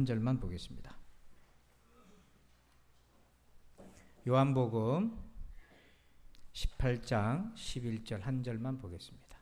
한 절만 보겠습니다. 요한복음 18장 11절 한 절만 보겠습니다.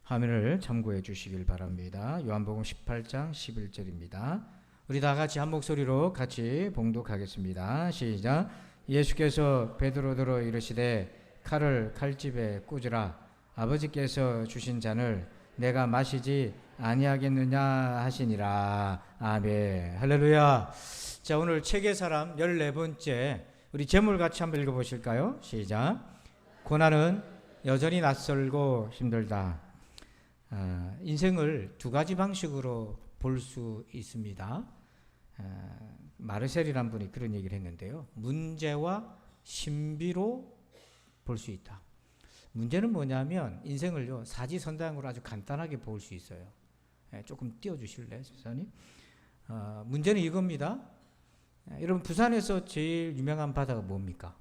화면을 참고해 주시길 바랍니다. 요한복음 18장 11절입니다. 우리 다 같이 한 목소리로 같이 봉독하겠습니다. 시작. 예수께서 베드로더러 이르시되 칼을 칼집에 꽂으라. 아버지께서 주신 잔을 내가 마시지 아니하겠느냐 하시니라. 아멘. 할렐루야. 자, 오늘 책의 사람 14번째 우리 제목 같이 한번 읽어보실까요? 시작. 고난은 여전히 낯설고 힘들다. 인생을 두 가지 방식으로 볼 수 있습니다. 마르셀이라는 분이 그런 얘기를 했는데요. 문제와 신비로 볼 수 있다. 문제는 뭐냐면 인생을요 사지선다형으로 아주 간단하게 볼 수 있어요. 조금 띄워주실래요, 집사님? 문제는 이겁니다. 여러분, 부산에서 제일 유명한 바다가 뭡니까?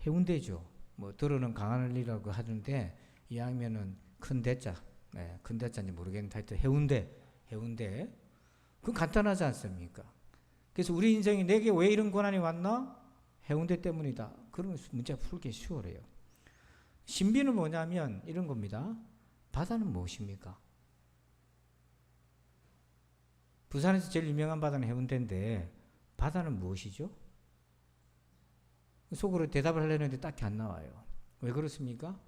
해운대죠. 뭐 들어는 강하늘이라고 하던데 이왕이면은 큰 대자, 큰 대자인지 모르겠는데 하여튼 해운대. 그건 간단하지 않습니까? 그래서 우리 인생이 내게 왜 이런 고난이 왔나? 해운대 때문이다. 그러면 문제가 풀기 쉬워요. 신비는 뭐냐면 이런 겁니다. 바다는 무엇입니까? 부산에서 제일 유명한 바다는 해운대인데 바다는 무엇이죠? 속으로 대답을 하려는데 딱히 안 나와요. 왜 그렇습니까?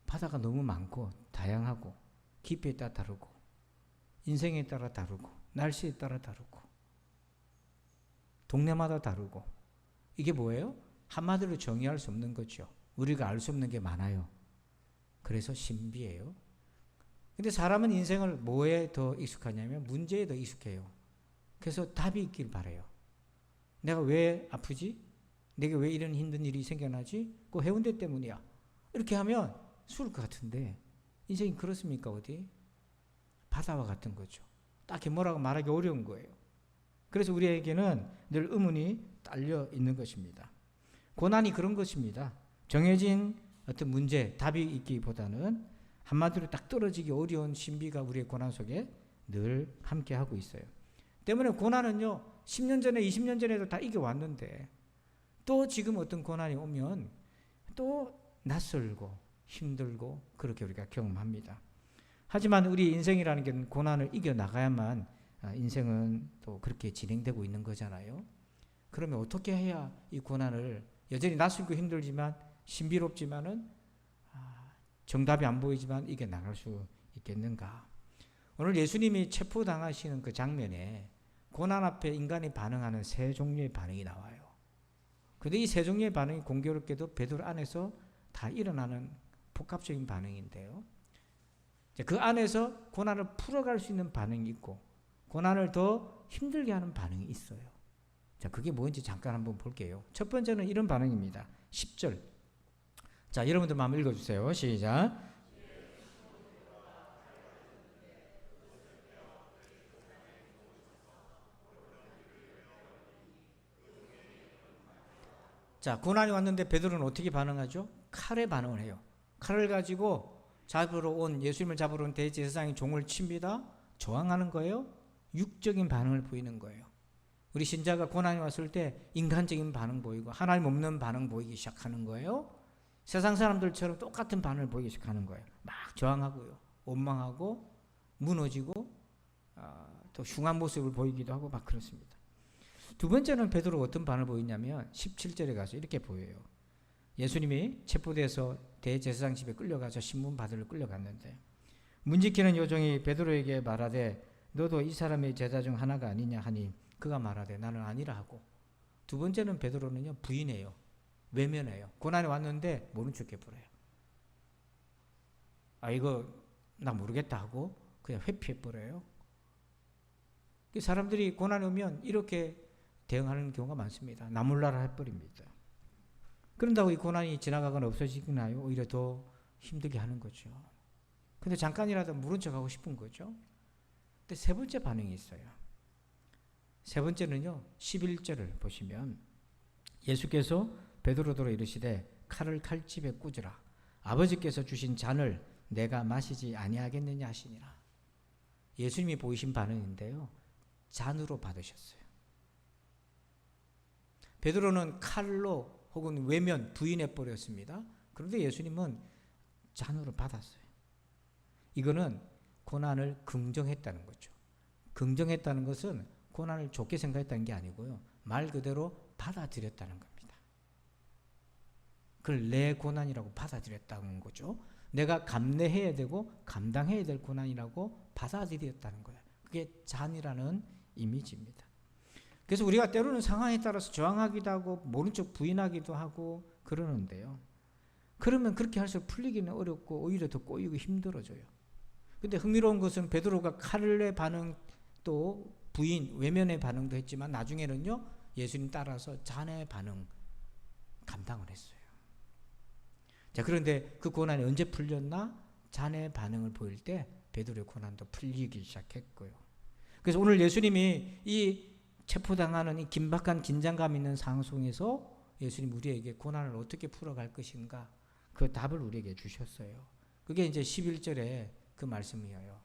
바다가 너무 많고 다양하고 깊이에 따라 다르고 인생에 따라 다르고 날씨에 따라 다르고 동네마다 다르고 이게 뭐예요? 한마디로 정의할 수 없는 거죠. 우리가 알 수 없는 게 많아요. 그래서 신비예요. 근데 사람은 인생을 뭐에 더 익숙하냐면 문제에 더 익숙해요. 그래서 답이 있길 바라요. 내가 왜 아프지? 내게 왜 이런 힘든 일이 생겨나지? 그 해운대 때문이야. 이렇게 하면 쉬울 것 같은데 인생이 그렇습니까? 어디? 바다와 같은 거죠. 딱히 뭐라고 말하기 어려운 거예요. 그래서 우리에게는 늘 의문이 딸려 있는 것입니다. 고난이 그런 것입니다. 정해진 어떤 문제, 답이 있기보다는 한마디로 딱 떨어지기 어려운 신비가 우리의 고난 속에 늘 함께하고 있어요. 때문에 고난은요 10년 전에 20년 전에도 다 이겨왔는데 또 지금 어떤 고난이 오면 또 낯설고 힘들고 그렇게 우리가 경험합니다. 하지만 우리 인생이라는 게 고난을 이겨나가야만 인생은 또 그렇게 진행되고 있는 거잖아요. 그러면 어떻게 해야 이 고난을 여전히 낯설고 힘들지만 신비롭지만은 정답이 안 보이지만 이게 나갈 수 있겠는가? 오늘 예수님이 체포당하시는 그 장면에 고난 앞에 인간이 반응하는 세 종류의 반응이 나와요. 그런데 이 세 종류의 반응이 공교롭게도 베드로 안에서 다 일어나는 복합적인 반응인데요. 그 안에서 고난을 풀어갈 수 있는 반응이 있고 고난을 더 힘들게 하는 반응이 있어요. 자, 그게 뭔지 잠깐 한번 볼게요. 첫 번째는 이런 반응입니다. 10절. 자, 여러분들 한번 읽어주세요. 시작. 자, 고난이 왔는데 베드로는 어떻게 반응하죠? 칼에 반응을 해요. 칼을 가지고 예수님을 잡으러 온 대제사장이 종을 칩니다. 저항하는 거예요. 육적인 반응을 보이는 거예요. 우리 신자가 고난이 왔을 때 인간적인 반응 보이고 하나님 없는 반응 보이기 시작하는 거예요. 세상 사람들처럼 똑같은 반응을 보이기 시작하는 거예요. 막 저항하고요. 원망하고 무너지고 또 흉한 모습을 보이기도 하고 막 그렇습니다. 두 번째는 베드로가 어떤 반응을 보이냐면 17절에 가서 이렇게 보여요. 예수님이 체포돼서 대제사장 집에 끌려가서 신문 받으러 끌려갔는데 문지키는 요종이 베드로에게 말하되 너도 이 사람의 제자 중 하나가 아니냐 하니 그가 말하되 나는 아니라 하고 두 번째는 베드로는요 부인해요. 외면해요. 고난이 왔는데 모른 척 해버려요. 이거 나 모르겠다 하고 그냥 회피해버려요. 사람들이 고난이 오면 이렇게 대응하는 경우가 많습니다. 나몰라라 해버립니다. 그런다고 이 고난이 지나가거나 없어지나요? 오히려 더 힘들게 하는 거죠. 근데 잠깐이라도 모른 척 하고 싶은 거죠. 근데 세 번째 반응이 있어요. 세 번째는요 11절을 보시면 예수께서 베드로더러 이르시되 칼을 칼집에 꽂으라. 아버지께서 주신 잔을 내가 마시지 아니하겠느냐 하시니라. 예수님이 보이신 반응인데요. 잔으로 받으셨어요. 베드로는 칼로 혹은 외면 부인해 버렸습니다. 그런데 예수님은 잔으로 받았어요. 이거는 고난을 긍정했다는 거죠. 긍정했다는 것은 고난을 좋게 생각했다는 게 아니고요. 말 그대로 받아들였다는 겁니다. 그걸 내 고난이라고 받아들였다는 거죠. 내가 감내해야 되고 감당해야 될 고난이라고 받아들였다는 거예요. 그게 잔이라는 이미지입니다. 그래서 우리가 때로는 상황에 따라서 저항하기도 하고 모른 척 부인하기도 하고 그러는데요. 그러면 그렇게 할수록 풀리기는 어렵고 오히려 더 꼬이고 힘들어져요. 근데 흥미로운 것은 베드로가 칼의 반응 또 부인 외면의 반응도 했지만 나중에는요 예수님 따라서 잔의 반응 감당을 했어요. 자, 그런데 그 고난이 언제 풀렸나? 잔의 반응을 보일 때 베드로의 고난도 풀리기 시작했고요. 그래서 오늘 예수님이 이 체포당하는 이 긴박한 긴장감 있는 상황 속에서 예수님 우리에게 고난을 어떻게 풀어갈 것인가 그 답을 우리에게 주셨어요. 그게 이제 11절에 그 말씀이에요.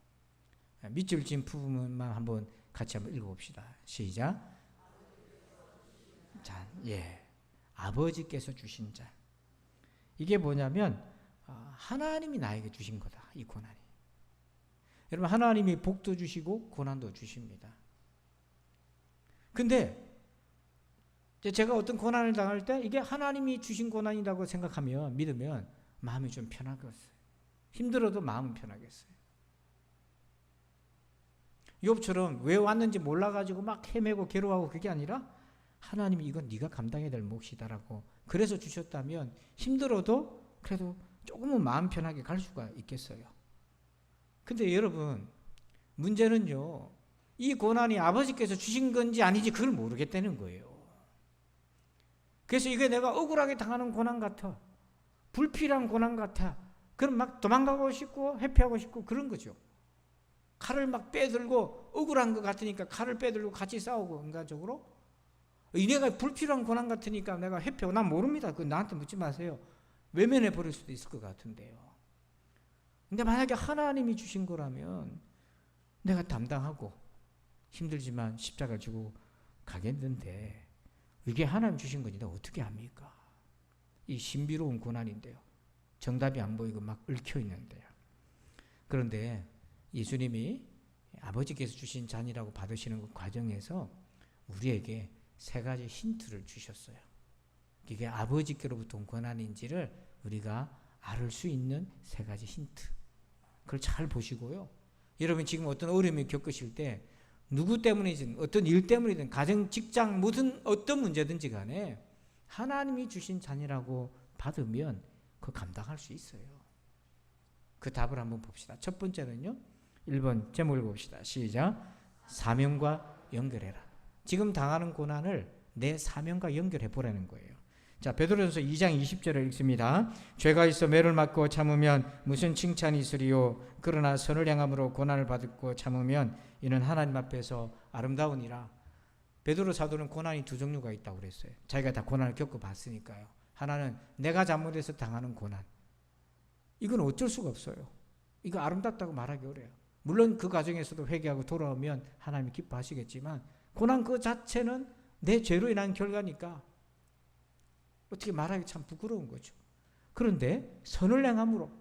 밑줄 진 부분만 한번 같이 한번 읽어봅시다. 시작. 잔, 예, 아버지께서 주신 잔. 이게 뭐냐면 하나님이 나에게 주신 거다. 이 고난이. 여러분 하나님이 복도 주시고 고난도 주십니다. 근데 제가 어떤 고난을 당할 때 이게 하나님이 주신 고난이라고 생각하면 믿으면 마음이 좀 편하겠어요. 힘들어도 마음은 편하겠어요. 욥처럼 왜 왔는지 몰라가지고 막 헤매고 괴로워하고 그게 아니라 하나님이 이건 네가 감당해야 될 몫이다라고 그래서 주셨다면 힘들어도 그래도 조금은 마음 편하게 갈 수가 있겠어요. 근데 여러분 문제는요 이 고난이 아버지께서 주신 건지 아닌지 그걸 모르겠다는 거예요. 그래서 이게 내가 억울하게 당하는 고난 같아. 불필요한 고난 같아. 그럼 막 도망가고 싶고 회피하고 싶고 그런 거죠. 칼을 막 빼들고 억울한 것 같으니까 칼을 빼들고 같이 싸우고 인간적으로 내가 불필요한 고난 같으니까 내가 회피하고 난 모릅니다. 그거 나한테 묻지 마세요. 외면해 버릴 수도 있을 것 같은데요. 근데 만약에 하나님이 주신 거라면 내가 담당하고 힘들지만 십자가를 지고 가겠는데 이게 하나님 주신 거니 내가 어떻게 합니까? 이 신비로운 고난인데요. 정답이 안 보이고 막 얽혀 있는데요. 그런데 예수님이 아버지께서 주신 잔이라고 받으시는 그 과정에서 우리에게 세 가지 힌트를 주셨어요. 이게 아버지께로부터 온 고난인지를 우리가 알 수 있는 세 가지 힌트. 그걸 잘 보시고요. 여러분 지금 어떤 어려움을 겪으실 때 누구 때문이든 어떤 일 때문이든 가정, 직장, 무슨 어떤 문제든지 간에 하나님이 주신 잔이라고 받으면 그거 감당할 수 있어요. 그 답을 한번 봅시다. 첫 번째는요. 1번 제목 읽어봅시다. 시작. 사명과 연결해라. 지금 당하는 고난을 내 사명과 연결해 보라는 거예요. 자, 베드로전서 2장 20절을 읽습니다. 죄가 있어 매를 맞고 참으면 무슨 칭찬이 있으리요. 그러나 선을 향함으로 고난을 받고 참으면 이는 하나님 앞에서 아름다우니라. 베드로 사도는 고난이 두 종류가 있다고 그랬어요. 자기가 다 고난을 겪어봤으니까요. 하나는 내가 잘못해서 당하는 고난. 이건 어쩔 수가 없어요. 이거 아름답다고 말하기 어려워요. 물론 그 과정에서도 회개하고 돌아오면 하나님이 기뻐하시겠지만 고난 그 자체는 내 죄로 인한 결과니까 어떻게 말하기 참 부끄러운 거죠. 그런데 선을 행함으로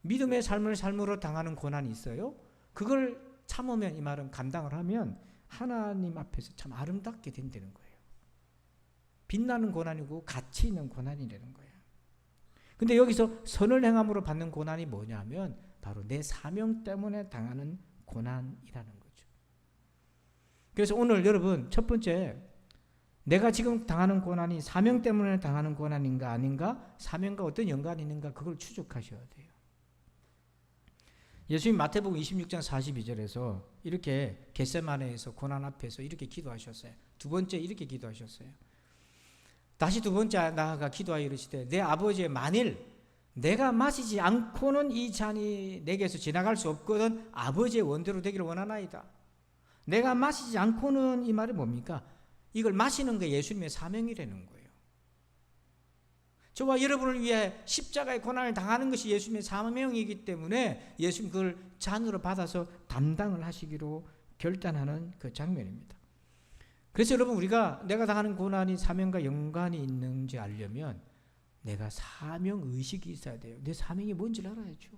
믿음의 삶을 삶으로 당하는 고난이 있어요. 그걸 참으면 이 말은 감당을 하면 하나님 앞에서 참 아름답게 된다는 거예요. 빛나는 고난이고 가치 있는 고난이라는 거예요. 근데 여기서 선을 행함으로 받는 고난이 뭐냐면 바로 내 사명 때문에 당하는 고난이라는 거죠. 그래서 오늘 여러분 첫 번째 내가 지금 당하는 고난이 사명 때문에 당하는 고난인가 아닌가 사명과 어떤 연관이 있는가 그걸 추적하셔야 돼요. 예수님 마태복음 26장 42절에서 이렇게 겟세마네에서 고난 앞에서 이렇게 기도하셨어요. 두 번째 이렇게 기도하셨어요. 다시 두 번째 나아가 기도하여 이르시되 내 아버지의 만일 내가 마시지 않고는 이 잔이 내게서 지나갈 수 없거든 아버지의 원대로 되기를 원하나이다. 내가 마시지 않고는 이 말이 뭡니까? 이걸 마시는 게 예수님의 사명이라는 거예요. 저와 여러분을 위해 십자가의 고난을 당하는 것이 예수님의 사명이기 때문에 예수님 그걸 잔으로 받아서 담당을 하시기로 결단하는 그 장면입니다. 그래서 여러분, 우리가 내가 당하는 고난이 사명과 연관이 있는지 알려면 내가 사명의식이 있어야 돼요. 내 사명이 뭔지를 알아야죠.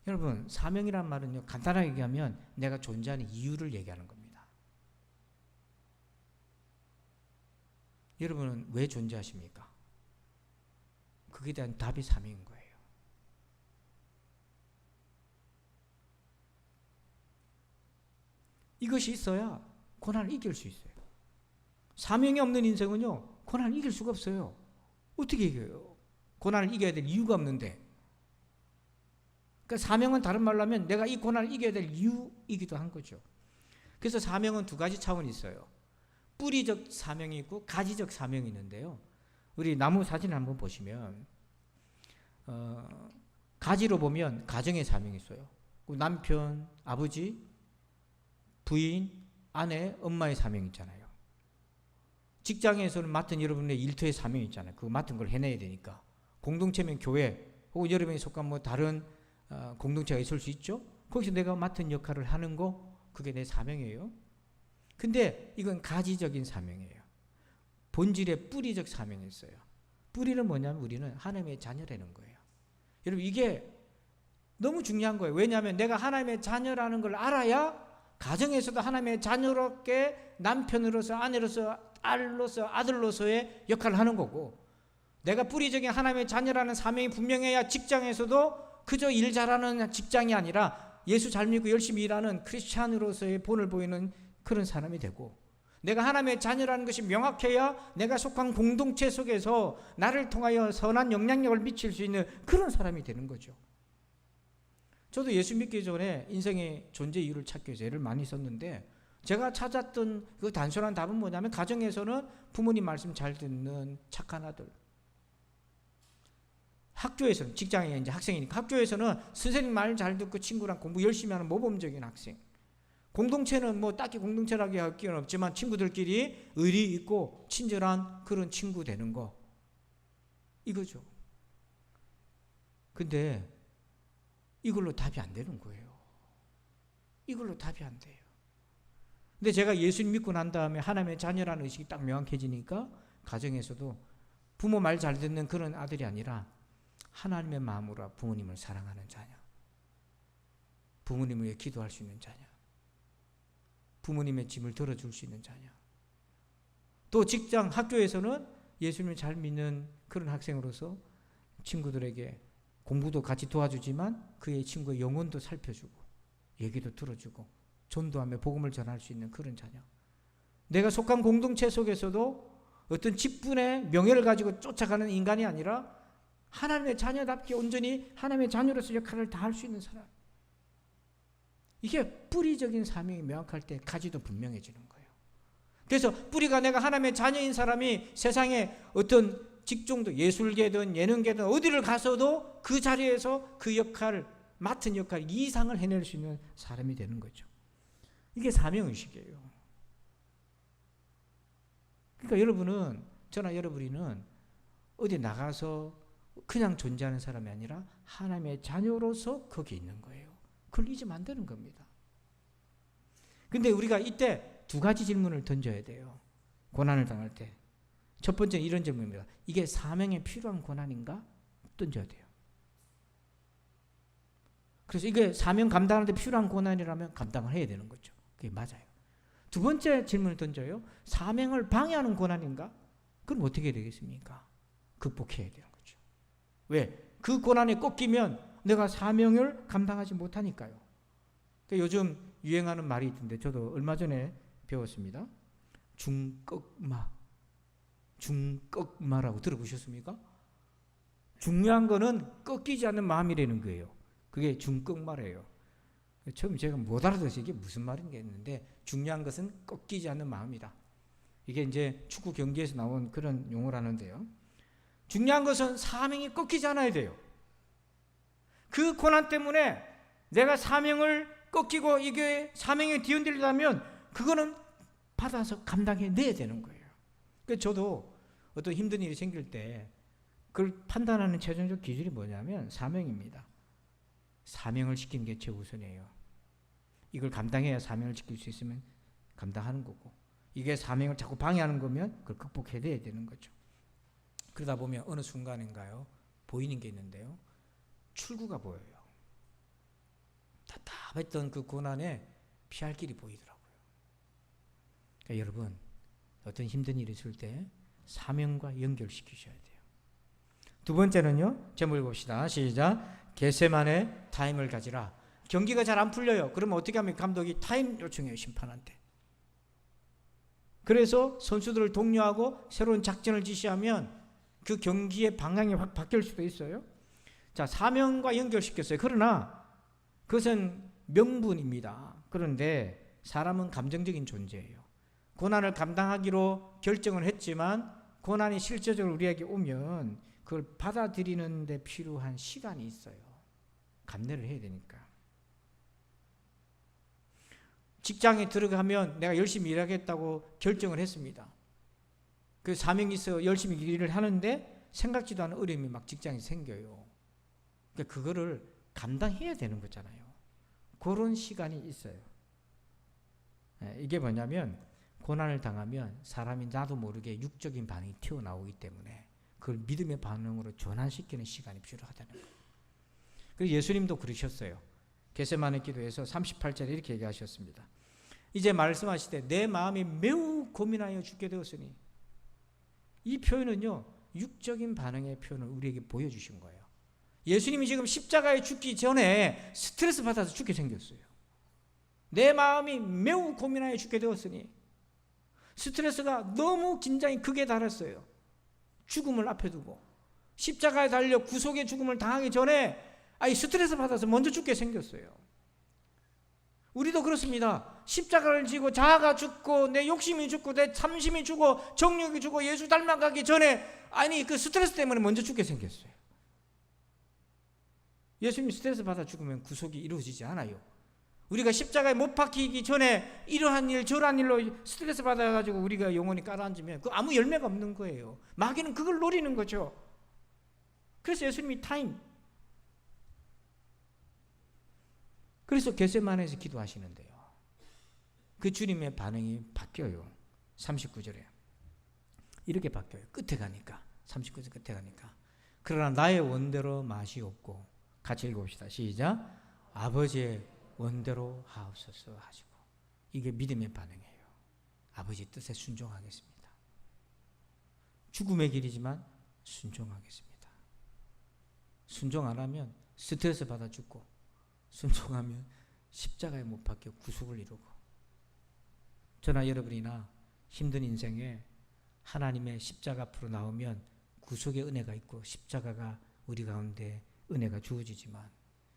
여러분, 사명이란 말은요, 간단하게 얘기하면 내가 존재하는 이유를 얘기하는 겁니다. 여러분은 왜 존재하십니까? 그에 대한 답이 사명인 거예요. 이것이 있어야 고난을 이길 수 있어요. 사명이 없는 인생은요, 고난을 이길 수가 없어요. 어떻게 이겨요? 고난을 이겨야 될 이유가 없는데. 그러니까 사명은 다른 말로 하면 내가 이 고난을 이겨야 될 이유이기도 한 거죠. 그래서 사명은 두 가지 차원이 있어요. 뿌리적 사명이 있고 가지적 사명이 있는데요. 우리 나무 사진을 한번 보시면 가지로 보면 가정의 사명이 있어요. 남편, 아버지, 부인, 아내, 엄마의 사명이 있잖아요. 직장에서는 맡은 여러분의 일터의 사명이 있잖아요. 그 맡은 걸 해내야 되니까. 공동체면 교회, 혹은 여러분이 속한 뭐 다른 공동체가 있을 수 있죠. 거기서 내가 맡은 역할을 하는 거, 그게 내 사명이에요. 근데 이건 가지적인 사명이에요. 본질의 뿌리적 사명이 있어요. 뿌리는 뭐냐면 우리는 하나님의 자녀라는 거예요. 여러분, 이게 너무 중요한 거예요. 왜냐하면 내가 하나님의 자녀라는 걸 알아야 가정에서도 하나님의 자녀롭게 남편으로서, 아내로서, 딸로서, 아들로서의 역할을 하는 거고, 내가 뿌리적인 하나님의 자녀라는 사명이 분명해야 직장에서도 그저 일 잘하는 직장이 아니라 예수 잘 믿고 열심히 일하는 크리스찬으로서의 본을 보이는 그런 사람이 되고, 내가 하나님의 자녀라는 것이 명확해야 내가 속한 공동체 속에서 나를 통하여 선한 영향력을 미칠 수 있는 그런 사람이 되는 거죠. 저도 예수 믿기 전에 인생의 존재 이유를 찾기 위해서 애를 많이 썼는데, 제가 찾았던 그 단순한 답은 뭐냐면, 가정에서는 부모님 말씀 잘 듣는 착한 아들, 학교에서는, 직장에 이제 학생이니까 학교에서는 선생님 말 잘 듣고 친구랑 공부 열심히 하는 모범적인 학생, 공동체는 뭐 딱히 공동체라고 할 기회는 없지만 친구들끼리 의리 있고 친절한 그런 친구 되는 거, 이거죠. 근데 이걸로 답이 안 되는 거예요. 이걸로 답이 안 돼요. 근데 제가 예수님 믿고 난 다음에 하나님의 자녀라는 의식이 딱 명확해지니까 가정에서도 부모 말 잘 듣는 그런 아들이 아니라 하나님의 마음으로 부모님을 사랑하는 자녀, 부모님을 위해 기도할 수 있는 자녀, 부모님의 짐을 들어줄 수 있는 자녀, 또 직장, 학교에서는 예수님을 잘 믿는 그런 학생으로서 친구들에게 공부도 같이 도와주지만 그의 친구의 영혼도 살펴주고 얘기도 들어주고 전도하며 복음을 전할 수 있는 그런 자녀, 내가 속한 공동체 속에서도 어떤 직분의 명예를 가지고 쫓아가는 인간이 아니라 하나님의 자녀답게 온전히 하나님의 자녀로서 역할을 다할 수 있는 사람, 이게 뿌리적인 사명이 명확할 때 가지도 분명해지는 거예요. 그래서 뿌리가 내가 하나님의 자녀인 사람이 세상에 어떤 직종도, 예술계든 예능계든 어디를 가서도 그 자리에서 그 역할을, 맡은 역할 이상을 해낼 수 있는 사람이 되는 거죠. 이게 사명의식이에요. 그러니까 여러분은, 저나 여러분은 어디 나가서 그냥 존재하는 사람이 아니라 하나님의 자녀로서 거기 있는 거예요. 그걸 잊으면 안 되는 겁니다. 근데 우리가 이때 두 가지 질문을 던져야 돼요. 고난을 당할 때. 첫 번째는 이런 질문입니다. 이게 사명에 필요한 고난인가? 던져야 돼요. 그래서 이게 사명 감당하는데 필요한 고난이라면 감당을 해야 되는 거죠. 그게 맞아요. 두 번째 질문을 던져요. 사명을 방해하는 고난인가? 그럼 어떻게 해야 되겠습니까? 극복해야 되는 거죠. 왜? 그 고난에 꺾이면 내가 사명을 감당하지 못하니까요. 그러니까 요즘 유행하는 말이 있던데 저도 얼마 전에 배웠습니다. 중꺾마라고 들어보셨습니까? 중요한 거는 꺾이지 않는 마음이라는 거예요. 그게 중꺾마래요. 처음 제가 못 알아들어서 이게 무슨 말인가 했는데, 중요한 것은 꺾이지 않는 마음이다. 이게 이제 축구 경기에서 나온 그런 용어라는데요. 중요한 것은 사명이 꺾이지 않아야 돼요. 그 고난 때문에 내가 사명을 꺾이고 이게 사명에 뒤흔들리려면 그거는 받아서 감당해 내야 되는 거예요. 그래서 저도 어떤 힘든 일이 생길 때 그걸 판단하는 최종적 기준이 뭐냐면 사명입니다. 사명을 지키는 게 최우선이에요. 이걸 감당해야 사명을 지킬 수 있으면 감당하는 거고, 이게 사명을 자꾸 방해하는 거면 그걸 극복해야 되는 거죠. 그러다 보면 어느 순간인가요? 보이는 게 있는데요. 출구가 보여요. 답답했던 그 고난에 피할 길이 보이더라고요. 그러니까 여러분, 어떤 힘든 일이 있을 때 사명과 연결시키셔야 돼요. 두 번째는요, 제목을 봅시다. 시작. 겟세마네 타임을 가지라. 경기가 잘 안 풀려요. 그러면 어떻게 하면 감독이 타임 요청해요, 심판한테. 그래서 선수들을 독려하고 새로운 작전을 지시하면 그 경기의 방향이 확 바뀔 수도 있어요. 자, 사명과 연결시켰어요. 그러나 그것은 명분입니다. 그런데 사람은 감정적인 존재예요. 고난을 감당하기로 결정을 했지만 고난이 실제적으로 우리에게 오면 그걸 받아들이는 데 필요한 시간이 있어요. 감내를 해야 되니까. 직장에 들어가면 내가 열심히 일하겠다고 결정을 했습니다. 그 사명이 있어 열심히 일을 하는데 생각지도 않은 어려움이 막 직장에 생겨요. 그러니까 그거를 감당해야 되는 거잖아요. 그런 시간이 있어요. 이게 뭐냐면 고난을 당하면 사람이 나도 모르게 육적인 반응이 튀어나오기 때문에 그걸 믿음의 반응으로 전환시키는 시간이 필요하다는 거예요. 그래서 예수님도 그러셨어요. 겟세마네 기도에서 38절에 이렇게 얘기하셨습니다. 이제 말씀하시되 내 마음이 매우 고민하여 죽게 되었으니, 이 표현은요 육적인 반응의 표현을 우리에게 보여주신 거예요. 예수님이 지금 십자가에 죽기 전에 스트레스 받아서 죽게 생겼어요. 내 마음이 매우 고민하여 죽게 되었으니, 스트레스가 너무 긴장이 극에 달했어요. 죽음을 앞에 두고 십자가에 달려 구속의 죽음을 당하기 전에 스트레스 받아서 먼저 죽게 생겼어요. 우리도 그렇습니다. 십자가를 지고 자아가 죽고 내 욕심이 죽고 내 참심이 죽고 정욕이 죽고 예수 닮아가기 전에 그 스트레스 때문에 먼저 죽게 생겼어요. 예수님 스트레스 받아 죽으면 구속이 이루어지지 않아요. 우리가 십자가에 못 박히기 전에 이러한 일 저러한 일로 스트레스 받아가지고 우리가 영원히 깔아앉으면 그 아무 열매가 없는 거예요. 마귀는 그걸 노리는 거죠. 그래서 예수님이 타임, 그래서 겟세마네에서 기도하시는데요. 그 주님의 반응이 바뀌어요. 39절에 이렇게 바뀌어요. 끝에 가니까, 39절 끝에 가니까, 그러나 나의 원대로 맛이 없고, 같이 읽어봅시다. 시작. 아버지의 원대로 하옵소서 하시고, 이게 믿음의 반응이에요. 아버지 뜻에 순종하겠습니다. 죽음의 길이지만 순종하겠습니다. 순종 안 하면 스트레스 받아 죽고, 순종하면 십자가에 못 박혀 구속을 이루고, 저나 여러분이나 힘든 인생에 하나님의 십자가 앞으로 나오면 구속의 은혜가 있고 십자가가 우리 가운데 은혜가 주어지지만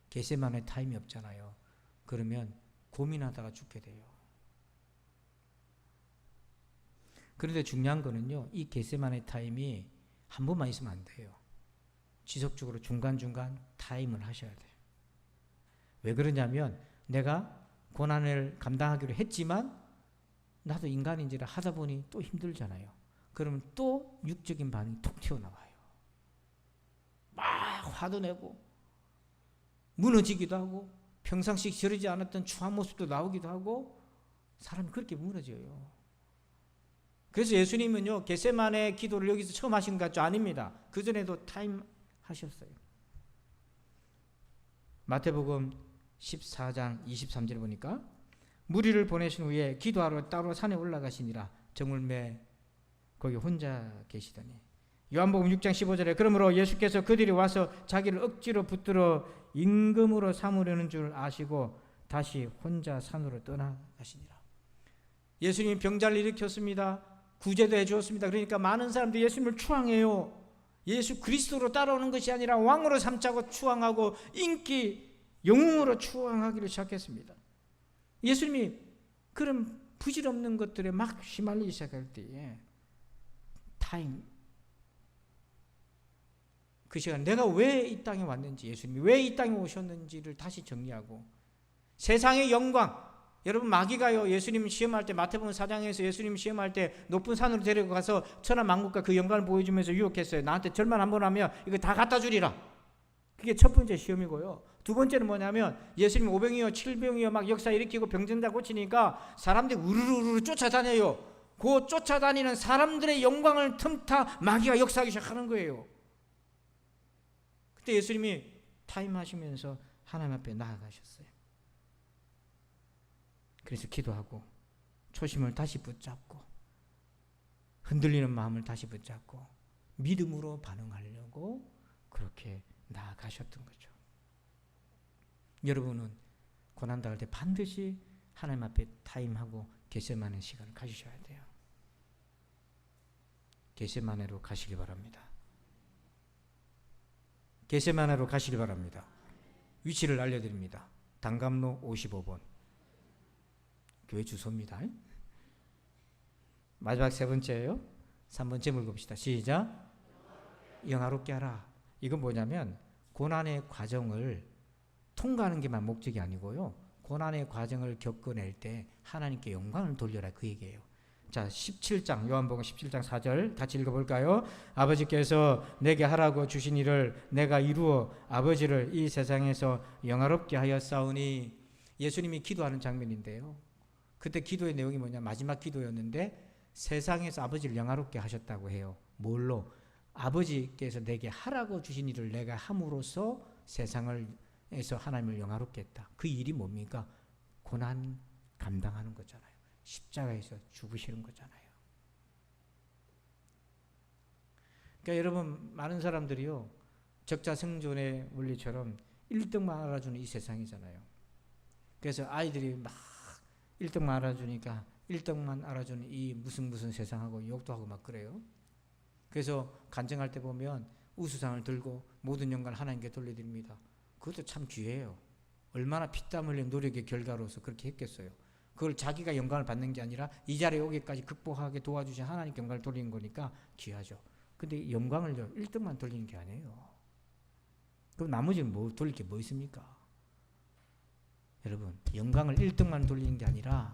겟세마네 타임이 없잖아요. 그러면 고민하다가 죽게 돼요. 그런데 중요한 거는요, 이 겟세마네 타임이 한 번만 있으면 안 돼요. 지속적으로 중간중간 타임을 하셔야 돼요. 왜 그러냐면 내가 고난을 감당하기로 했지만 나도 인간인지라 하다 보니 또 힘들잖아요. 그러면 또 육적인 반응이 톡 튀어나와요. 막 화도 내고 무너지기도 하고 평상시 저러지 않았던 추한 모습도 나오기도 하고 사람이 그렇게 무너져요. 그래서 예수님은요 겟세마네 기도를 여기서 처음 하신 것 같죠? 아닙니다. 그전에도 타임 하셨어요. 마태복음 14장 23절에 보니까 무리를 보내신 후에 기도하러 따로 산에 올라가시니라. 저물매 거기 혼자 계시더니, 요한복음 6장 15절에 그러므로 예수께서 그들이 와서 자기를 억지로 붙들어 임금으로 삼으려는 줄 아시고 다시 혼자 산으로 떠나가시니라. 예수님이 병자를 일으켰습니다. 구제도 해주었습니다. 그러니까 많은 사람들이 예수님을 추앙해요. 예수 그리스도로 따라오는 것이 아니라 왕으로 삼자고 추앙하고 인기 영웅으로 추앙하기를 시작했습니다. 예수님이 그런 부질없는 것들에 막 휘말리기 시작할 때에 타임, 그 시간 내가 왜 이 땅에 왔는지, 예수님이 왜 이 땅에 오셨는지를 다시 정리하고 세상의 영광, 여러분 마귀가요 예수님 시험할 때 마태복음 4장에서 예수님 시험할 때 높은 산으로 데려가서 천하만국과 그 영광을 보여주면서 유혹했어요. 나한테 절만 한 번 하면 이거 다 갖다 주리라. 그게 첫 번째 시험이고요. 두 번째는 뭐냐면 예수님 오병이어 칠병이어 막 역사 일으키고 병든자 고치니까 사람들이 우르르 쫓아다녀요. 그 쫓아다니는 사람들의 영광을 틈타 마귀가 역사하기 시작하는 거예요. 그때 예수님이 타임하시면서 하나님 앞에 나아가셨어요. 그래서 기도하고 초심을 다시 붙잡고 흔들리는 마음을 다시 붙잡고 믿음으로 반응하려고 그렇게 나아가셨던 거죠. 여러분은 고난당할 때 반드시 하나님 앞에 타임하고 겟세마네 시간을 가지셔야 돼요. 겟세마네로 가시기 바랍니다. 겟세마네로 가시기 바랍니다. 위치를 알려드립니다. 단감로 55번 교회 주소입니다. 마지막 세 번째예요. 3번 제목 봅시다. 시작. 영화롭게 하라. 이건 뭐냐면 고난의 과정을 통과하는 게만 목적이 아니고요. 고난의 과정을 겪어낼 때 하나님께 영광을 돌려라 그 얘기예요. 자, 17장 요한복음 17장 4절 같이 읽어볼까요? 아버지께서 내게 하라고 주신 일을 내가 이루어 아버지를 이 세상에서 영화롭게 하였사오니. 예수님이 기도하는 장면인데요. 그때 기도의 내용이 뭐냐, 마지막 기도였는데 세상에서 아버지를 영화롭게 하셨다고 해요. 뭘로? 아버지께서 내게 하라고 주신 일을 내가 함으로써 세상에서 하나님을 영화롭게 했다. 그 일이 뭡니까? 고난 감당하는 거잖아요. 십자가에서 죽으시는 거잖아요. 그러니까 여러분, 많은 사람들이요, 적자생존의 원리처럼 1등만 알아주는 이 세상이잖아요. 그래서 아이들이 막 1등만 알아주니까 1등만 알아주는 이 무슨 세상하고 욕도 하고 막 그래요. 그래서 간증할 때 보면 우수상을 들고 모든 영광을 하나님께 돌려드립니다. 그것도 참 귀해요. 얼마나 피땀 흘린 노력의 결과로서 그렇게 했겠어요. 그걸 자기가 영광을 받는 게 아니라 이 자리에 오기까지 극복하게 도와주신 하나님께 영광을 돌리는 거니까 귀하죠. 근데 영광을 1등만 돌리는 게 아니에요. 그럼 나머지는 뭐 돌릴 게 뭐 있습니까? 여러분, 영광을 1등만 돌리는 게 아니라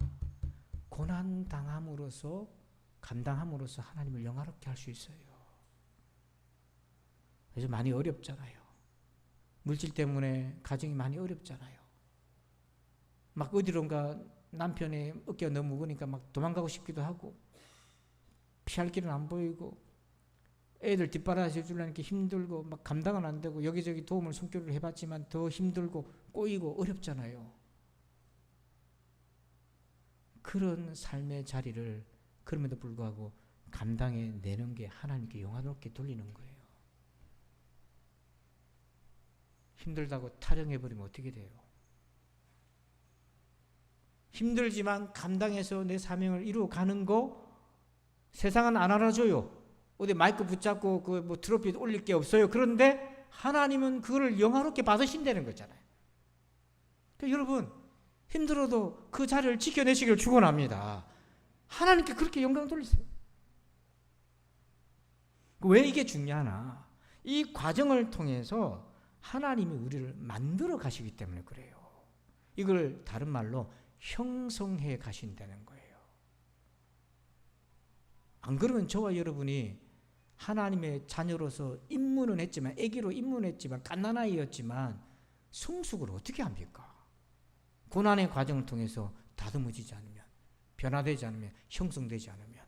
고난 당함으로써 감당함으로써 하나님을 영화롭게 할 수 있어요. 그래서 많이 어렵잖아요. 물질 때문에 가정이 많이 어렵잖아요. 막 어디론가 남편의 어깨가 너무 무거우니까 막 도망가고 싶기도 하고 피할 길은 안 보이고 애들 뒷바라지 해주려니까 힘들고 막 감당은 안 되고 여기저기 도움을 손길을 해봤지만 더 힘들고 꼬이고 어렵잖아요. 그런 삶의 자리를 그럼에도 불구하고 감당해내는 게 하나님께 영화롭게 돌리는 거예요. 힘들다고 타령해버리면 어떻게 돼요? 힘들지만 감당해서 내 사명을 이루어가는 거 세상은 안 알아줘요. 어디 마이크 붙잡고 그 뭐 트로피 올릴 게 없어요. 그런데 하나님은 그거를 영화롭게 받으신다는 거잖아요. 그러니까 여러분, 힘들어도 그 자리를 지켜내시길 축원합니다. 하나님께 그렇게 영광 돌리세요. 왜 이게 중요하나? 이 과정을 통해서 하나님이 우리를 만들어 가시기 때문에 그래요. 이걸 다른 말로 형성해 가신다는 거예요. 안 그러면 저와 여러분이 하나님의 자녀로서 입문은 했지만, 아기로 입문했지만, 갓난아이였지만 성숙을 어떻게 합니까? 고난의 과정을 통해서 다듬어지지 않으면, 변화되지 않으면, 형성되지 않으면.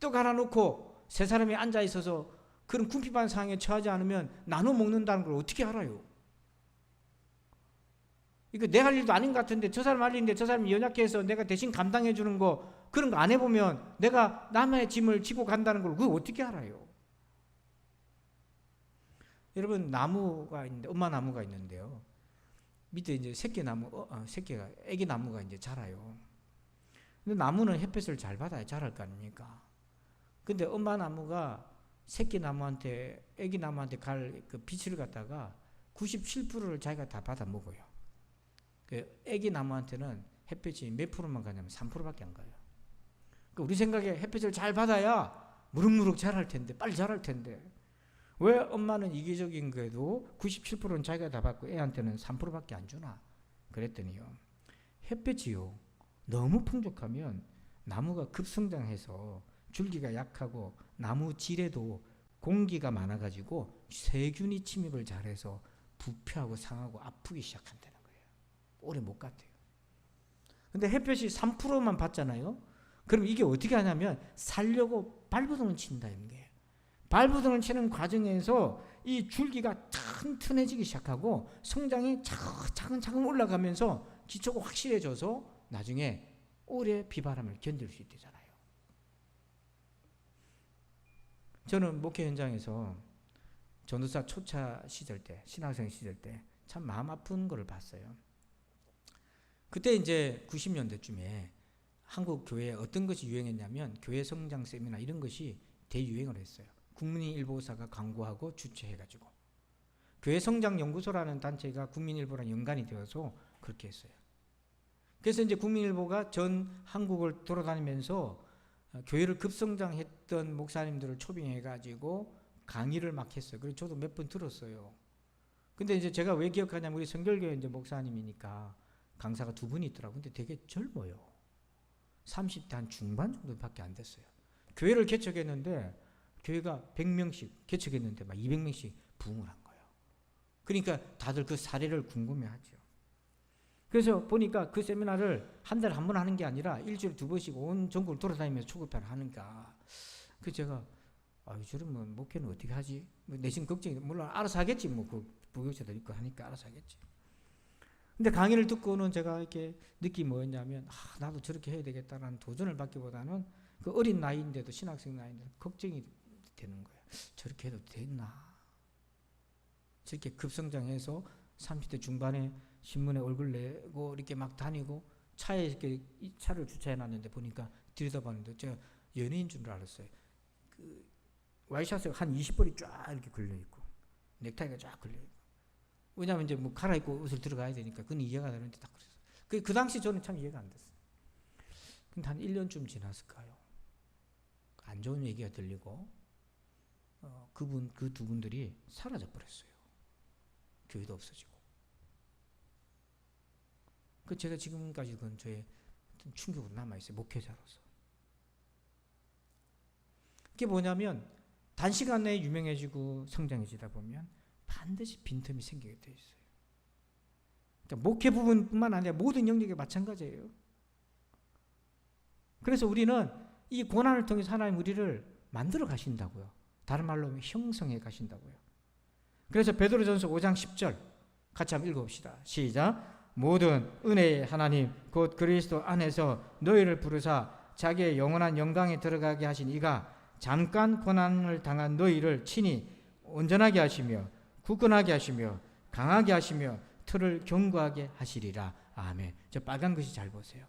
떡 하나 놓고 세 사람이 앉아 있어서 그런 궁핍한 상황에 처하지 않으면 나눠 먹는다는 걸 어떻게 알아요? 이거 내 할 일도 아닌 것 같은데 저 사람 할 일인데 저 사람이 연약해서 내가 대신 감당해 주는 거, 그런 거 안 해보면 내가 남의 짐을 지고 간다는 걸 그걸 어떻게 알아요? 여러분, 나무가 있는데, 엄마 나무가 있는데요. 밑에 이제 새끼가 애기 나무가 이제 자라요. 근데 나무는 햇볕을 잘 받아야 자랄 거 아닙니까? 근데 엄마 나무가 새끼 나무한테, 애기 나무한테 갈 그 빛을 갖다가 97%를 자기가 다 받아 먹어요. 그 애기 나무한테는 햇빛이 몇 프로만 가냐면 3%밖에 안 가요. 그러니까 우리 생각에 햇빛을 잘 받아야 무럭무럭 자랄 텐데, 빨리 자랄 텐데, 왜 엄마는 이기적인 거에도 97%는 자기가 다 받고 애한테는 3%밖에 안 주나? 그랬더니요, 햇볕이요 너무 풍족하면 나무가 급성장해서 줄기가 약하고 나무 질에도 공기가 많아가지고 세균이 침입을 잘해서 부패하고 상하고 아프기 시작한다는 거예요. 오래 못 간대요. 근데 햇볕이 3%만 받잖아요. 그럼 이게 어떻게 하냐면 살려고 발버둥을 친다는 거예요. 발버둥을 치는 과정에서 이 줄기가 튼튼해지기 시작하고 성장이 차근차근 올라가면서 기초가 확실해져서 나중에 오래 비바람을 견딜 수 있대잖아요. 저는 목회 현장에서 전도사 초차 시절 때, 신학생 시절 때 참 마음 아픈 거를 봤어요. 그때 이제 90년대쯤에 한국 교회에 어떤 것이 유행했냐면 교회 성장 세미나 이런 것이 대유행을 했어요. 국민일보사가 광고하고 주최해가지고 교회 성장 연구소라는 단체가 국민일보랑 연관이 되어서 그렇게 했어요. 그래서 이제 국민일보가 전 한국을 돌아다니면서 교회를 급성장했던 목사님들을 초빙해가지고 강의를 막 했어요. 그래서 저도 몇 번 들었어요. 근데 이제 제가 왜 기억하냐면 우리 성결교회 이제 목사님이니까 강사가 2분이 있더라고요. 근데 되게 젊어요. 30대 한 중반 정도밖에 안 됐어요. 교회를 개척했는데 교회가 100명씩 개척했는데 막 200명씩 부흥을 한 거예요. 그러니까 다들 그 사례를 궁금해하죠. 그래서 보니까 그 세미나를 한 달에 한 번 하는 게 아니라 일주일에 2번씩 온 전국을 돌아다니면서 초급회를 하니까 그래서 제가 저러면 목회는 어떻게 하지? 내심 걱정이 물론 알아서 하겠지. 그 부교체들 있고 하니까 알아서 하겠지. 근데 강의를 듣고는 제가 이렇게 느낌이 뭐였냐면 나도 저렇게 해야 되겠다라는 도전을 받기보다는 그 어린 나이인데도 신학생 나이인데도 걱정이 되는 거예요. 저렇게 해도 됐나? 저렇게 급성장해서 30대 중반에 신문에 얼굴 내고 이렇게 막 다니고 차에 이렇게 차를 주차해 놨는데 보니까 들여다봤는데 제가 연예인 줄 알았어요. 그 와이셔츠가 한 20벌이 쫙 이렇게 걸려 있고 넥타이가 쫙 걸려 있고. 왜냐하면 이제 뭐 갈아입고 옷을 들어가야 되니까 그건 이해가 되는데 딱 그랬어요. 그 당시 저는 참 이해가 안 됐어요. 근데 한 1년쯤 지났을까요? 안 좋은 얘기가 들리고 그 두 분들이 사라져 버렸어요. 교회도 없어지고. 그 제가 지금까지 그건 저의 충격으로 남아있어요. 목회자로서. 그게 뭐냐면 단시간 내에 유명해지고 성장해지다 보면 반드시 빈틈이 생기게 돼 있어요. 그러니까 목회 부분뿐만 아니라 모든 영역에 마찬가지예요. 그래서 우리는 이 고난을 통해서 하나님 우리를 만들어 가신다고요. 다른 말로 하면 형성해 가신다고요. 그래서 베드로전서 5장 10절 같이 한번 읽어봅시다. 시작. 모든 은혜의 하나님 곧 그리스도 안에서 너희를 부르사 자기의 영원한 영광에 들어가게 하신 이가 잠깐 고난을 당한 너희를 친히 온전하게 하시며 굳건하게 하시며 강하게 하시며 틀을 견고하게 하시리라. 아멘. 저 빨간 글씨 잘 보세요.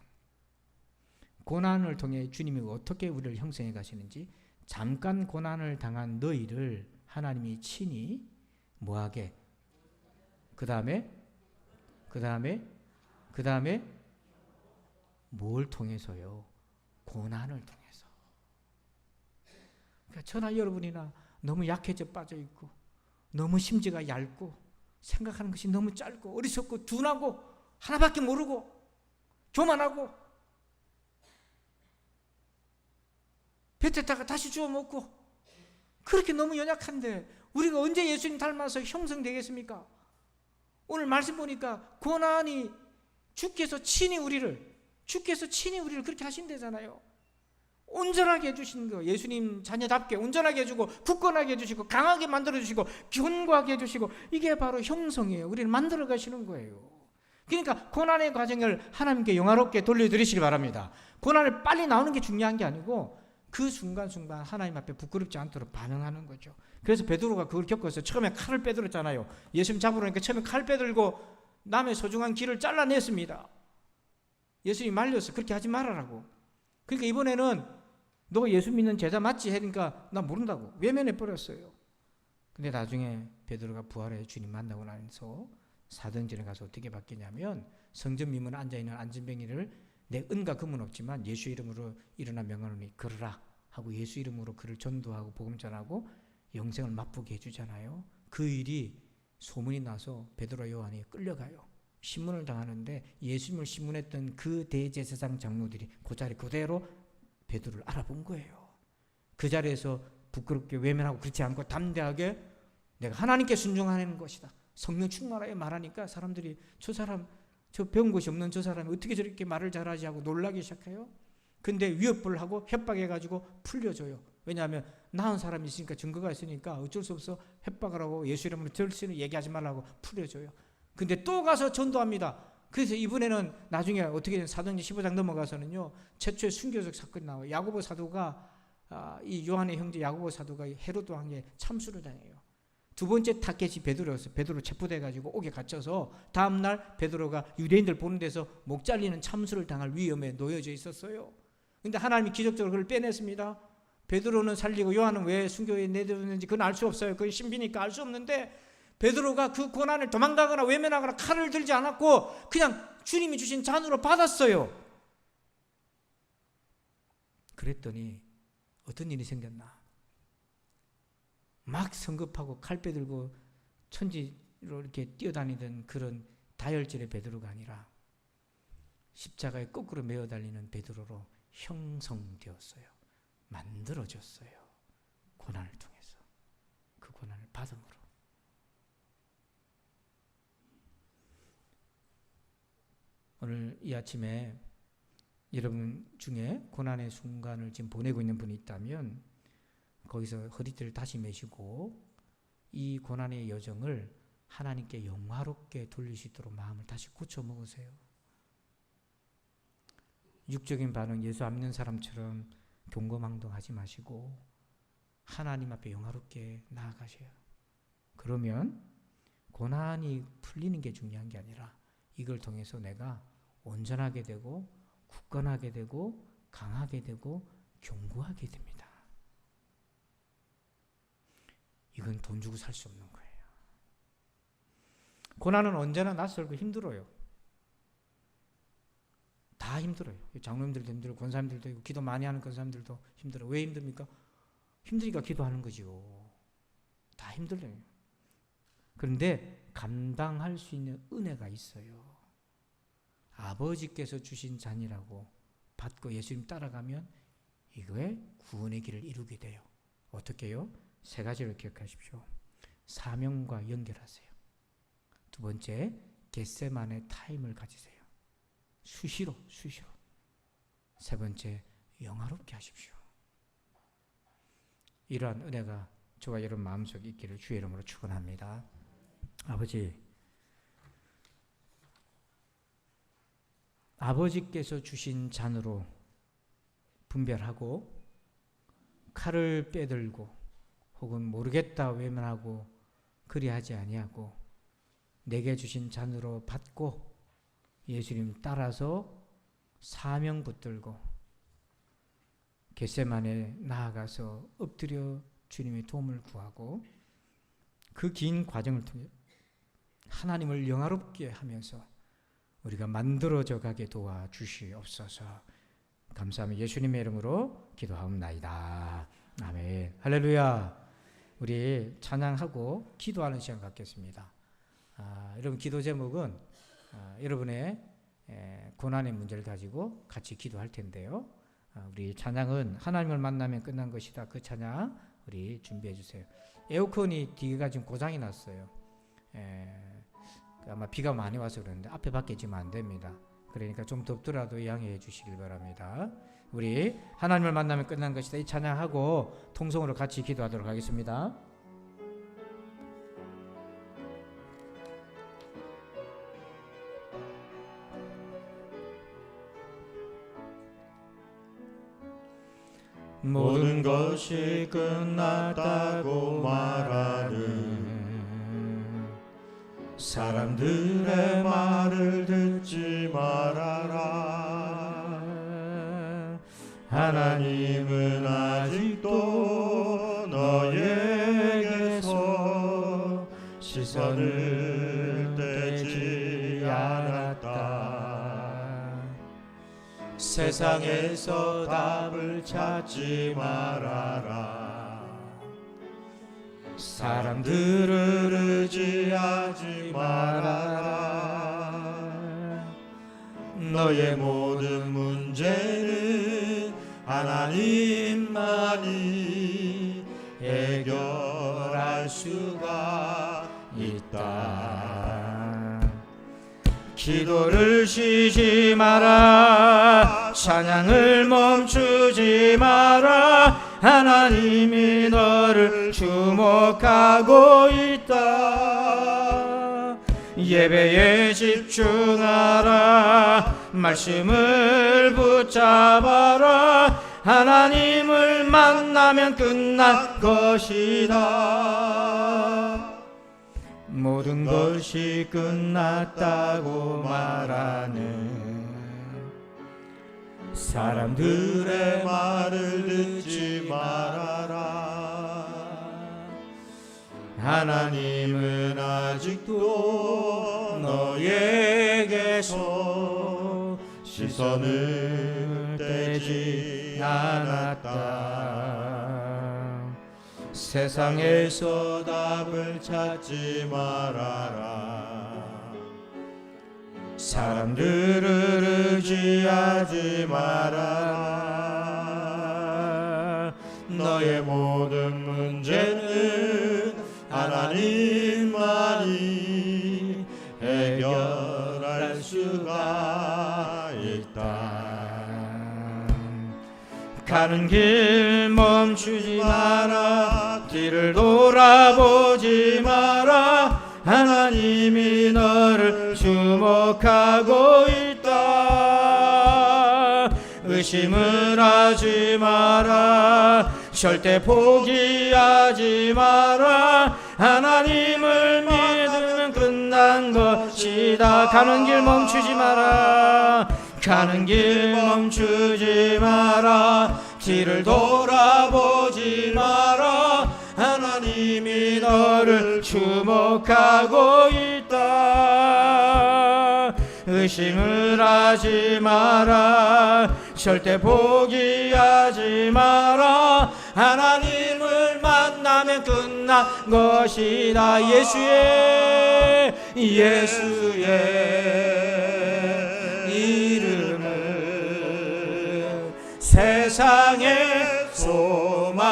고난을 통해 주님이 어떻게 우리를 형성해 가시는지 잠깐 고난을 당한 너희를 하나님이 친히 뭐하게 그 다음에 뭘 통해서요? 고난을 통해서. 그러니까 저나 여러분이나 너무 약해져 빠져 있고 너무 심지가 얇고 생각하는 것이 너무 짧고 어리석고 둔하고 하나밖에 모르고 교만하고 뱉었다가 다시 주워 먹고 그렇게 너무 연약한데 우리가 언제 예수님 닮아서 형성되겠습니까? 오늘 말씀 보니까 고난이 주께서 친히 우리를 그렇게 하신대잖아요. 온전하게 해주신 거, 예수님 자녀답게 온전하게 해주고 굳건하게 해주시고 강하게 만들어주시고 견고하게 해주시고 이게 바로 형성이에요. 우리를 만들어 가시는 거예요. 그러니까 고난의 과정을 하나님께 영화롭게 돌려드리시기 바랍니다. 고난을 빨리 나오는 게 중요한 게 아니고 그 순간순간 하나님 앞에 부끄럽지 않도록 반응하는 거죠. 그래서 베드로가 그걸 겪어서 처음에 칼을 빼들었잖아요. 예수님 잡으러니까 처음에 칼 빼들고 남의 소중한 길을 잘라냈습니다. 예수님이 말렸어. 그렇게 하지 말아라고. 그러니까 이번에는 너 예수 믿는 제자 맞지? 하니까 나 모른다고 외면해버렸어요. 근데 나중에 베드로가 부활해 주님 만나고 나서 사도행전에 가서 어떻게 바뀌냐면 성전 미문에 앉아있는 안진뱅이를 내 은과 금은 없지만 예수 이름으로 일어나 명하노니 걸으라 하고 예수 이름으로 그를 전도하고 복음 전하고 영생을 맛보게 해주잖아요. 그 일이 소문이 나서 베드로 요한이 끌려가요. 신문을 당하는데 예수님을 신문했던 그 대제사장 장로들이 그 자리 그대로 베드로를 알아본 거예요. 그 자리에서 부끄럽게 외면하고 그렇지 않고 담대하게 내가 하나님께 순종하는 것이다, 성령 충만하게 말하니까 사람들이 저 사람, 저 배운 것이 없는 저 사람이 어떻게 저렇게 말을 잘하지 하고 놀라기 시작해요. 근데 위협을 하고 협박해가지고 풀려줘요. 왜냐하면 나은 사람이 있으니까, 증거가 있으니까 어쩔 수 없어 협박을 하고 예수 이름으로 절실히 얘기하지 말라고 풀려줘요. 근데 또 가서 전도합니다. 그래서 이번에는 나중에 어떻게 된 사도행전 15장 넘어가서는요, 최초의 순교적 사건이 나와요. 야고보 사도가 이 요한의 형제 야고보 사도가 헤로드 왕에 참수를 당해요. 두 번째 타겟이 베드로였어요. 베드로 체포돼가지고 옥에 갇혀서 다음날 베드로가 유대인들 보는 데서 목 잘리는 참수를 당할 위험에 놓여져 있었어요. 근데 하나님이 기적적으로 그걸 빼냈습니다. 베드로는 살리고 요한은 왜 순교에 내드렸는지 그건 알 수 없어요. 그건 신비니까 알 수 없는데, 베드로가 그 고난을 도망가거나 외면하거나 칼을 들지 않았고 그냥 주님이 주신 잔으로 받았어요. 그랬더니 어떤 일이 생겼나? 막 성급하고 칼 빼들고 천지로 이렇게 뛰어다니던 그런 다혈질의 베드로가 아니라 십자가에 거꾸로 메어 달리는 베드로로 형성되었어요. 만들어졌어요. 고난을 통해서, 그 고난을 받음으로. 오늘 이 아침에 여러분 중에 고난의 순간을 지금 보내고 있는 분이 있다면 거기서 허리띠를 다시 매시고 이 고난의 여정을 하나님께 영화롭게 돌릴 수 있도록 마음을 다시 고쳐 먹으세요. 육적인 반응, 예수 안 믿는 사람처럼 경거망동하지 마시고 하나님 앞에 영화롭게 나아가세요. 그러면 고난이 풀리는 게 중요한 게 아니라 이걸 통해서 내가 온전하게 되고 굳건하게 되고 강하게 되고 견고하게 됩니다. 이건 돈 주고 살 수 없는 거예요. 고난은 언제나 낯설고 힘들어요. 다 힘들어요. 장로님들도 힘들고 권사님들도 있고 기도 많이 하는 권사님들도 힘들어요. 왜 힘듭니까? 힘드니까 기도하는 거죠. 다 힘들어요. 그런데 감당할 수 있는 은혜가 있어요. 아버지께서 주신 잔이라고 받고 예수님 따라가면 이거에 구원의 길을 이루게 돼요. 어떻게 해요? 세 가지를 기억하십시오. 사명과 연결하세요. 두 번째, 겟세마네 타임을 가지세요. 수시로. 세 번째, 영화롭게 하십시오. 이러한 은혜가 저와 여러분 마음속에 있기를 주의 이름으로 축원합니다. 아버지께서 주신 잔으로 분별하고 칼을 빼들고 혹은 모르겠다 외면하고 그리하지 아니하고 내게 주신 잔으로 받고 예수님 따라서 사명 붙들고 겟세마네 나아가서 엎드려 주님의 도움을 구하고 그 긴 과정을 통해 하나님을 영화롭게 하면서 우리가 만들어져 가게 도와주시옵소서. 감사하며 예수님의 이름으로 기도하옵나이다. 아멘. 할렐루야. 우리 찬양하고 기도하는 시간 갖겠습니다. 여러분 기도 제목은 여러분의 고난의 문제를 가지고 같이 기도할 텐데요. 우리 찬양은 하나님을 만나면 끝난 것이다. 그 찬양 우리 준비해 주세요. 에어컨이 뒤가 지금 고장이 났어요. 아마 비가 많이 와서 그러는데 앞에 밖에 지금 안 됩니다. 그러니까 좀 덥더라도 양해해 주시길 바랍니다. 우리 하나님을 만나면 끝난 것이다. 이 찬양하고 통성으로 같이 기도하도록 하겠습니다. 모든 것이 끝났다고 말하는 사람들의 말을 듣지 말아라. 하나님은 아직도 너에게서 시선을 떼지 않았다. 세상에서 답을 찾지 말아라. 사람들을 의지하지 말아라. 너의 모든 문제는 하나님만이 해결할 수가 있다. 기도를 쉬지 마라. 찬양을 멈추지 마라. 하나님이 너를 주목하고 있다. 예배에 집중하라. 말씀을 붙잡아라. 하나님을 만나면 끝난 것이다. 모든 것이 끝났다고 말하는 사람들의 말을 듣지 말아라. 하나님은 아직도 너에게서 시선을 떼지 않았다. 세상에서 답을 찾지 말아라. 사람들을 의지하지 말아라. 너의 모든 문제는 하나님만이 해결할 수가 있다. 가는 길 멈추지 마라. 뒤를 돌아보지 마라. 하나님이 너를 주목하고 있다. 의심을 하지 마라. 절대 포기하지 마라. 하나님을 믿으면 끝난 것이다. 가는 길 멈추지 마라. 가는 길 멈추지 마라. 뒤를 돌아보지 마라. 하나님이 너를 주목하고 있다. 의심을 하지 마라. 절대 포기하지 마라. 하나님을 만나면 끝난 것이다. 예수의 이름은 세상의 소망이요.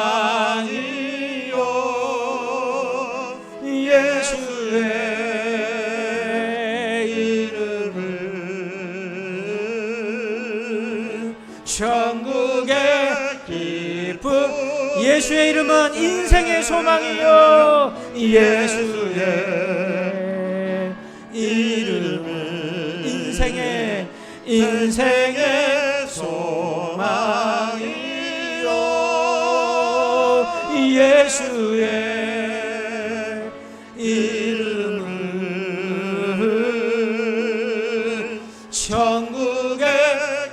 예수의 이름은 천국의 기쁨. 예수의 이름은 인생의 소망이요. 예수의 이름은 인생의 소망이요. 예수의 이름은 천국의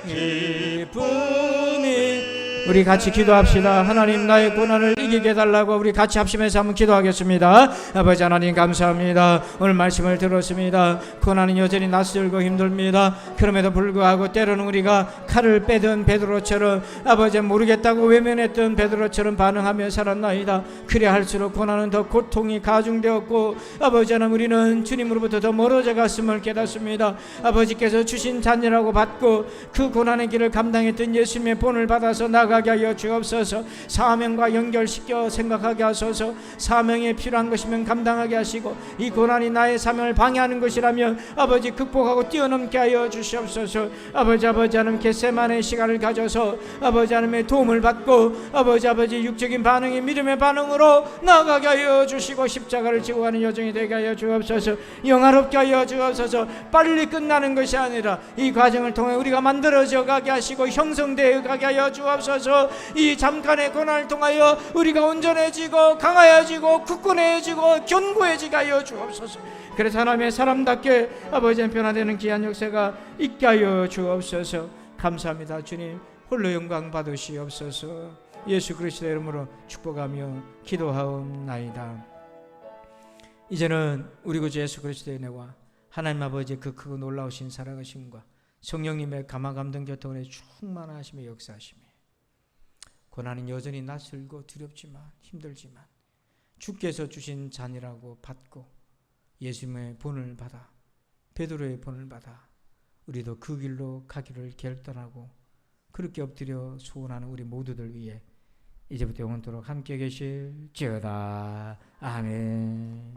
기쁨이. 우리 같이 기도합시다. 하나님, 나의 고난을 이기게 해달라고 우리 같이 합심해서 한번 기도하겠습니다. 아버지 하나님, 감사합니다. 오늘 말씀을 들었습니다. 고난은 여전히 낯설고 힘듭니다. 그럼에도 불구하고 때로는 우리가 칼을 빼던 베드로처럼, 아버지 모르겠다고 외면했던 베드로처럼 반응하며 살았나이다. 그래 할수록 고난은 더 고통이 가중되었고, 아버지 하나님, 우리는 주님으로부터 더 멀어져 갔음을 깨닫습니다. 아버지께서 주신 잔이라고 받고 그 고난의 길을 감당했던 예수님의 본을 받아서 나가게 하여 주옵소서. 사명과 연결시켜 생각하게 하소서. 사명에 필요한 것이면 감당하게 하시고, 이 고난이 나의 사명을 방해하는 것이라면 아버지 극복하고 뛰어넘게 하여 주시옵소서. 아버지 하나님, 겟세마네 시간을 가져서 아버지 하나님의 도움을 받고 아버지 육적인 반응이 믿음의 반응으로 나아가게 하여 주시고, 십자가를 지고 가는 여정이 되게 하여 주옵소서. 영화롭게 하여 주옵소서. 빨리 끝나는 것이 아니라 이 과정을 통해 우리가 만들어져 가게 하시고 형성되어 가게 하여 주옵소서. 이 잠깐의 고난을 통하여 우리가 온전해지고 강하여지고 굳건해지고 견고해지게 하여 주옵소서. 그래서 하나님의 사람답게 아버지의 변화되는 귀한 역사가 있게 하여 주옵소서. 감사합니다. 주님, 홀로 영광 받으시옵소서. 예수 그리스도의 이름으로 축복하며 기도하옵나이다. 이제는 우리 구주 예수 그리스도의 은혜와 하나님 아버지의 그 크고 놀라우신 사랑하심과 성령님의 감화감동 교통에 충만하심의 역사하심이, 고난은 여전히 낯설고 두렵지만 힘들지만 주께서 주신 잔이라고 받고 예수님의 본을 받아, 베드로의 본을 받아 우리도 그 길로 가기를 결단하고 그렇게 엎드려 소원하는 우리 모두들 위해 이제부터 영원토록 함께 계실지어다. 아멘.